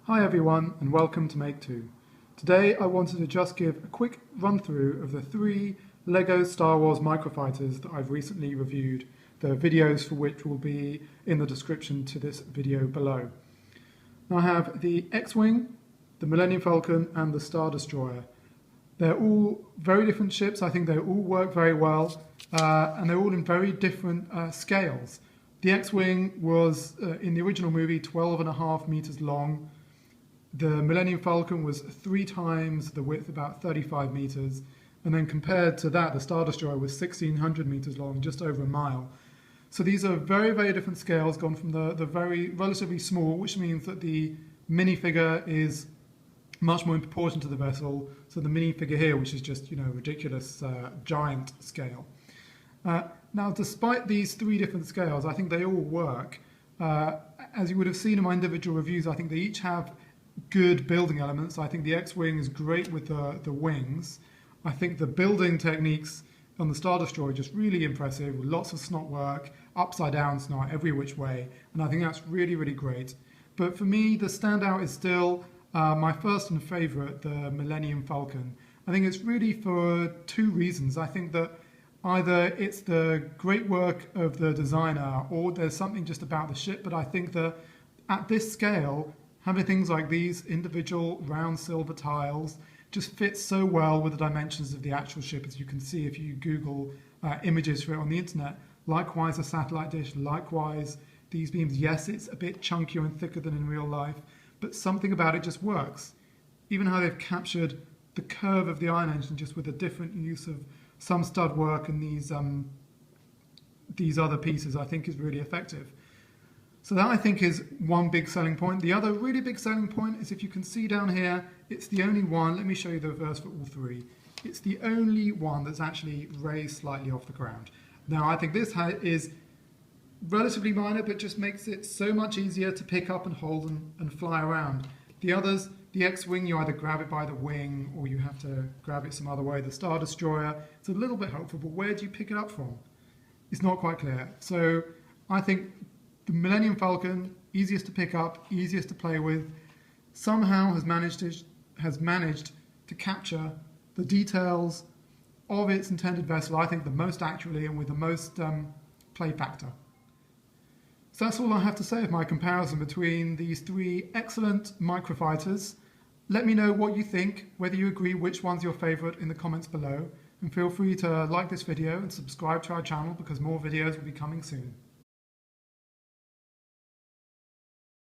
Hi everyone and welcome to Make 2. Today I wanted to just give a quick run through of the 3 LEGO Star Wars Microfighters that I've recently reviewed, the videos for which will be in the description to this video below. Now I have the X-Wing, the Millennium Falcon and the Star Destroyer. They're all very different ships. I think they all work very well and they're all in very different scales. The X-Wing was, in the original movie, 12.5 meters long. The Millennium Falcon was 3 times the width, about 35 meters. And then compared to that, the Star Destroyer was 1,600 meters long, just over a mile. So these are very, very different scales, gone from the very relatively small, which means that the minifigure is much more in proportion to the vessel. So the minifigure here, which is just, ridiculous giant scale. Now, despite these 3 different scales, I think they all work. As you would have seen in my individual reviews, I think they each have good building elements. I think the X-Wing is great with the wings. I think the building techniques on the Star Destroyer are just really impressive, with lots of snot work, upside down snot, every which way, and I think that's really, really great. But for me, the standout is still my first and favourite, the Millennium Falcon. I think it's really for 2 reasons. I think that either it's the great work of the designer or there's something just about the ship, but I think that at this scale, having things like these individual round silver tiles just fits so well with the dimensions of the actual ship, as you can see if you Google images for it on the internet. Likewise, a satellite dish, likewise these beams. Yes, it's a bit chunkier and thicker than in real life, but something about it just works. Even how they've captured the curve of the iron engine just with a different use of some stud work and these other pieces, I think is really effective. So that, I think, is one big selling point. The other really big selling point is, if you can see down here, it's the only one. Let me show you the reverse for all 3. It's the only one that's actually raised slightly off the ground. Now, I think this is relatively minor, but just makes it so much easier to pick up and hold and fly around. The others, the X-Wing, you either grab it by the wing or you have to grab it some other way. The Star Destroyer, it's a little bit helpful, but where do you pick it up from? It's not quite clear. So I think the Millennium Falcon, easiest to pick up, easiest to play with, somehow has managed to capture the details of its intended vessel, I think, the most accurately and with the most play factor. So that's all I have to say of my comparison between these 3 excellent microfighters. Let me know what you think, whether you agree which one's your favourite, in the comments below, and feel free to like this video and subscribe to our channel because more videos will be coming soon.